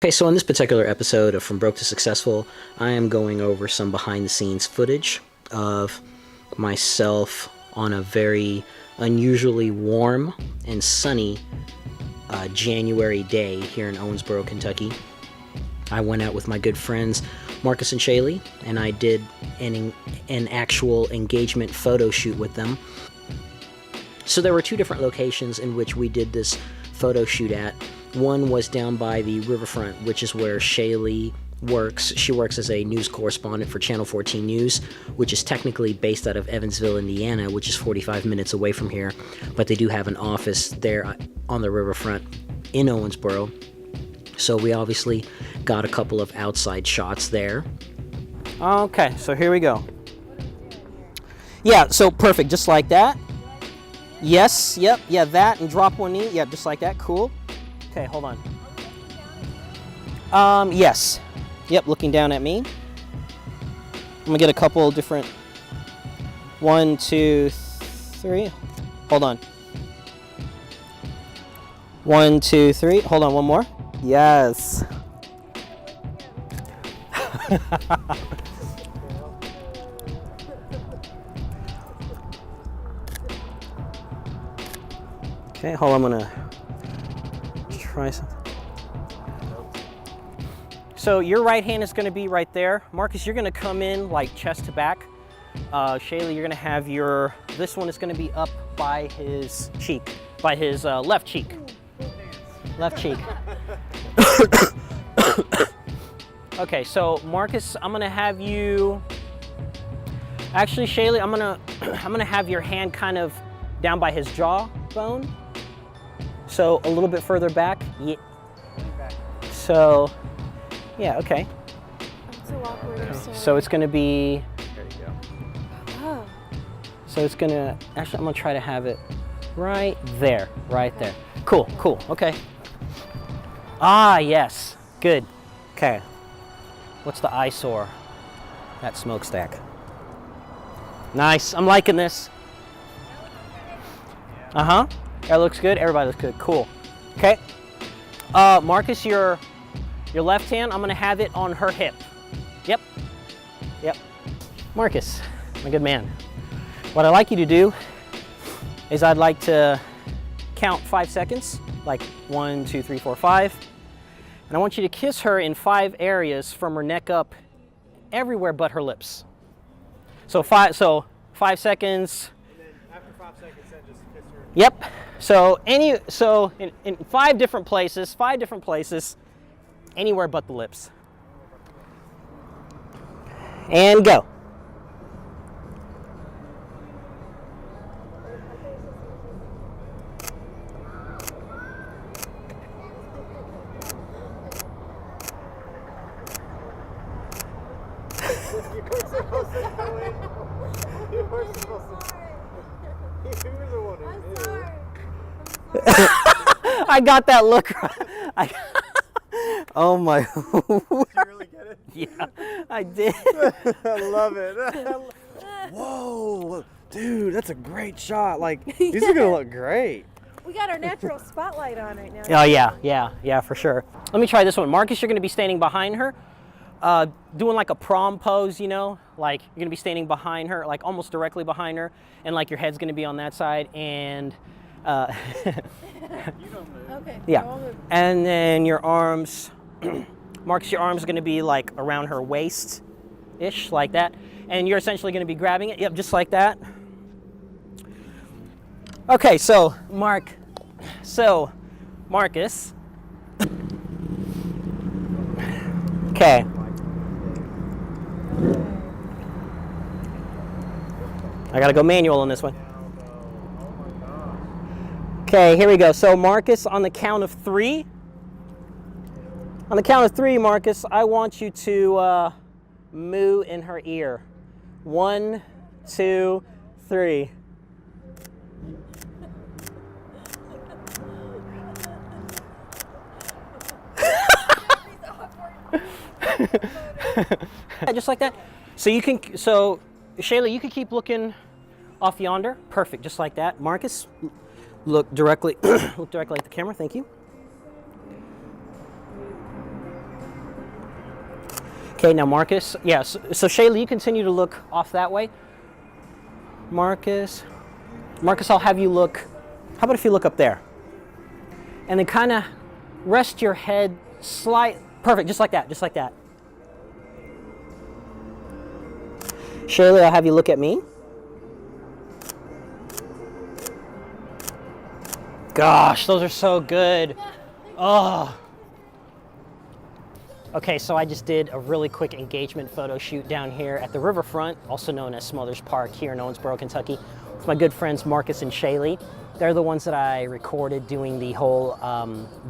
Okay, so in this particular episode of From Broke to Successful, I am going over some behind-the-scenes footage of myself on a very unusually warm and sunny January day here in Owensboro, Kentucky. I went out with my good friends Marcus and Shaylee, and I did an actual engagement photo shoot with them. So there were two different locations in which we did this photo shoot at. One was down by the riverfront, which is where Shaylee works. She works as a news correspondent for Channel 14 News, which is technically based out of Evansville, Indiana, which is 45 minutes away from here. But they do have an office there on the riverfront in Owensboro. So we obviously got a couple of outside shots there. Okay, so here we go. Yeah, so perfect, just like that. Yes, yep, yeah, that, and drop one knee. Yeah, just like that, cool. Okay, hold on. Yes. Yep, looking down at me. I'm gonna get a couple different. 1, 2, 3. Hold on. 1, 2, 3. Hold on, one more. Yes. Okay, hold on, I'm gonna try something. So your right hand is gonna be right there. Marcus, you're gonna come in like chest to back. Shaylee, you're gonna have this one is gonna be up by his cheek, by his left cheek. Left cheek. Okay, so Marcus, I'm gonna have you, actually Shaylee, I'm gonna have your hand kind of down by his jawbone. So a little bit further back. Yeah. So, yeah, okay. I'm so awkward. Okay. So it's gonna be. There you go. Oh. So it's gonna. Actually, I'm gonna try to have it right there, right there. Cool, cool. Okay. Ah, yes. Good. Okay. What's the eyesore? That smokestack. Nice. I'm liking this. Uh-huh. That looks good. Everybody looks good. Cool. Okay. Marcus, your left hand, I'm gonna have it on her hip. Yep. Yep. Marcus, my good man. What I'd like you to do is I'd like to count 5 seconds, like 1, 2, 3, 4, 5. And I want you to kiss her in 5 areas from her neck up, everywhere but her lips. So 5 seconds. And then after 5 seconds, then just kiss her. Yep. So in 5 different places, anywhere but the lips. And go. You were supposed to go in. You were supposed to. You were the one who knew. Sorry. I got that look. Oh my. Did you really get it? Yeah, I did. I love it. Whoa, dude, that's a great shot. Like, these are gonna look great. We got our natural spotlight on right now. Oh yeah, for sure. Let me try this one. Marcus, you're gonna be standing behind her, doing like a prom pose, you know? Like, you're gonna be standing behind her, like almost directly behind her, and like your head's gonna be on that side, and You don't move. Okay. yeah. so I'll move. And then your arms, Marcus, your arms are gonna be like around her waist-ish, like that. And you're essentially gonna be grabbing it, yep, just like that. Okay, so Marcus. Okay. I gotta go manual on this one. Okay, here we go. So Marcus, on the count of 3. On the count of 3, Marcus, I want you to moo in her ear. 1, 2, 3. Just like that. So you can, Shayla, you can keep looking off yonder. Perfect, just like that. Marcus, look directly, look directly at the camera. Thank you. Okay, now Marcus, yeah, so Shayla, you continue to look off that way. Marcus, I'll have you look, how about if you look up there? And then kind of rest your head perfect, just like that, just like that. Shayla, I'll have you look at me. Gosh, those are so good. Oh. Okay, so I just did a really quick engagement photo shoot down here at the riverfront, also known as Smothers Park here in Owensboro, Kentucky, with my good friends Marcus and Shaylee. They're the ones that I recorded doing the whole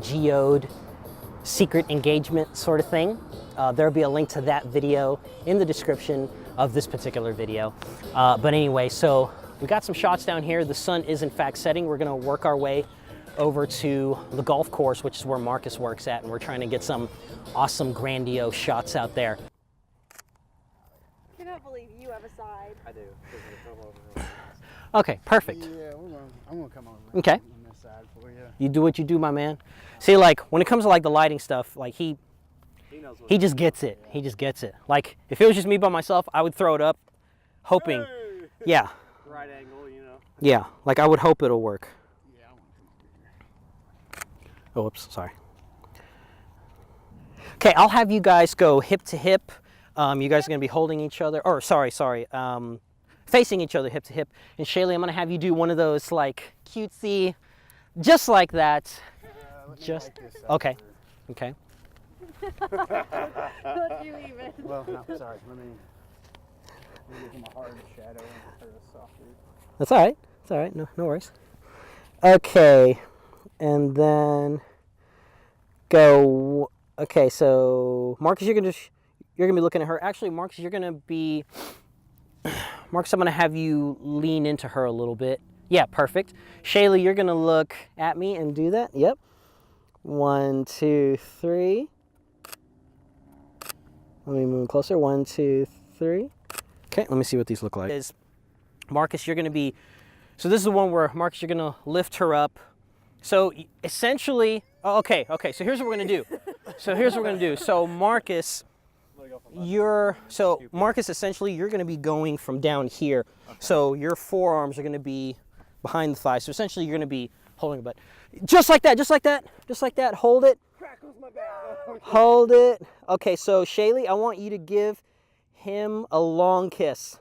geode secret engagement sort of thing. There'll be a link to that video in the description of this particular video. But anyway, so we got some shots down here. The sun is in fact setting. We're gonna work our way over to the golf course, which is where Marcus works at, and we're trying to get some awesome grandiose shots out there. I cannot believe you have a side. I do. Okay, perfect. Yeah, I'm gonna come over. Okay. On this side for you. You do what you do, my man. See, like, when it comes to like the lighting stuff, like he just gets it. He just gets it. Like, if it was just me by myself, I would throw it up, hoping, Hey! yeah. Right angle, you know. Yeah, like I would hope it'll work. Yeah, I want to come over here. Oh, whoops, sorry. Okay, I'll have you guys go hip to hip. You guys are gonna be holding each other, or sorry, facing each other hip to hip. And Shaylee, I'm gonna have you do one of those like cutesy, just like that. Just, okay, okay. Don't you even. Well, no, sorry. Let me give him a hard shadow and her a softer. That's all right. It's all right. No worries. Okay, and then go. Okay, so Marcus, you're gonna be looking at her. Actually, Marcus, Marcus, I'm gonna have you lean into her a little bit. Yeah, perfect. Shaylee, you're gonna look at me and do that. Yep. 1, 2, 3. Let me move closer. 1, 2, 3. Okay, let me see what these look like. Marcus, you're gonna be. So this is the one where Marcus, you're gonna lift her up. So essentially, okay. So here's what we're gonna do. So Marcus, essentially, you're gonna be going from down here. Okay. So your forearms are gonna be behind the thigh. So essentially, you're gonna be holding a butt. Just like that. Hold it. Hold it. Okay, so Shaylee, I want you to give him a long kiss.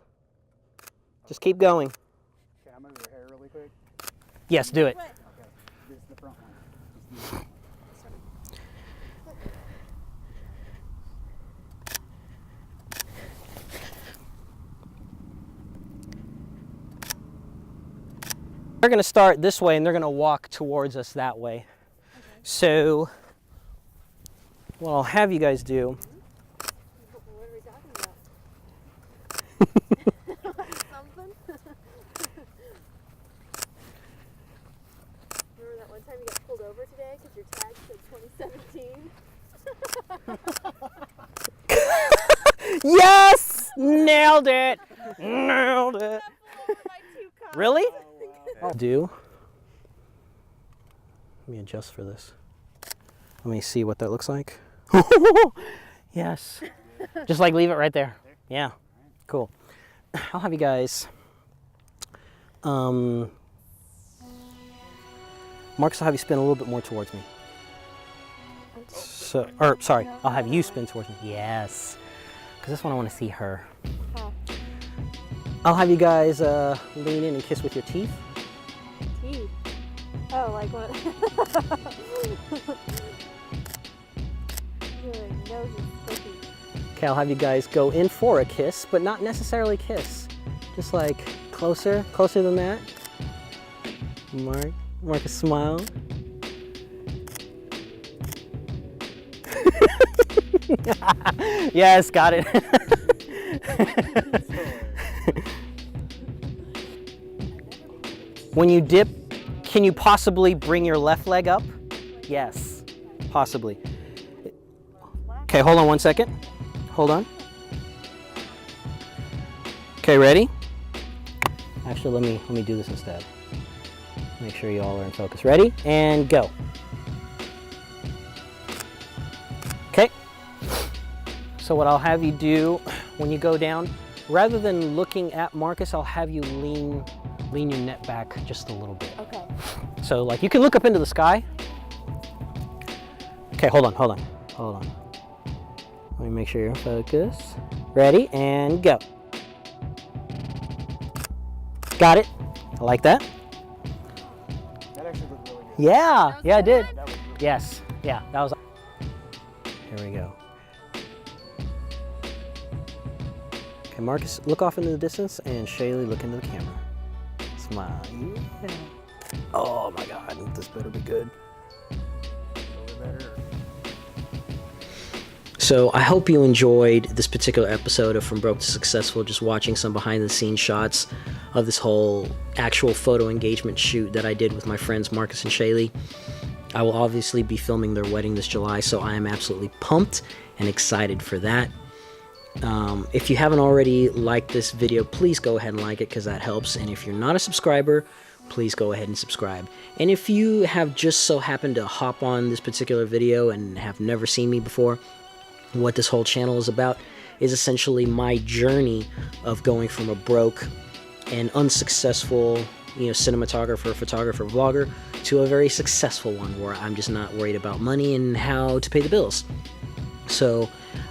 Just keep going. Okay, I'm gonna move her hair really quick. Yes, do it. Okay, this is the front one. They're going to start this way and they're going to walk towards us that way. Okay. So what I'll have you guys do. What are we talking about? Something? Remember that one time you got pulled over today because your tag said 2017? Yes! Nailed it! Nailed it! Really? I'll do. Let me adjust for this. Let me see what that looks like. Yes. Just like leave it right there. Yeah. Cool. I'll have you guys. Marcus, I'll have you spin a little bit more towards me. So, or sorry, I'll have you spin towards me. Yes. Because this one I want to see her. Huh. I'll have you guys lean in and kiss with your teeth. Teeth? Oh, like what? Your nose is sticky. Okay, I'll have you guys go in for a kiss, but not necessarily kiss. Just like closer than that. Marcus, smile. Yes, got it. When you dip, can you possibly bring your left leg up? Yes, possibly. Okay, hold on one second. Hold on. Okay, ready? Actually, let me do this instead. Make sure you all are in focus. Ready? And go. Okay. So what I'll have you do when you go down, rather than looking at Marcus, I'll have you lean your net back just a little bit. Okay. So like you can look up into the sky. Okay, hold on. Let me make sure you're focused. Ready, and go. Got it. I like that. That actually looked really good. Yeah, I did. That was really Yes, yeah, that was. Here we go. Okay, Marcus, look off into the distance, and Shaylee, look into the camera. Smile. Yeah. Oh my God, this better be good. a little bit better. So I hope you enjoyed this particular episode of From Broke to Successful, just watching some behind the scenes shots of this whole actual photo engagement shoot that I did with my friends Marcus and Shaylee. I will obviously be filming their wedding this July, so I am absolutely pumped and excited for that. If you haven't already liked this video, please go ahead and like it, because that helps. And if you're not a subscriber, please go ahead and subscribe. And if you have just so happened to hop on this particular video and have never seen me before, what this whole channel is about is essentially my journey of going from a broke and unsuccessful, cinematographer, photographer, vlogger, to a very successful one where I'm just not worried about money and how to pay the bills. So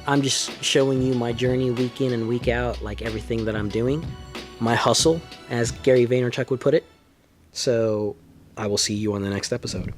I'm just showing you my journey week in and week out, like everything that I'm doing, my hustle, as Gary Vaynerchuk would put it. So I will see you on the next episode.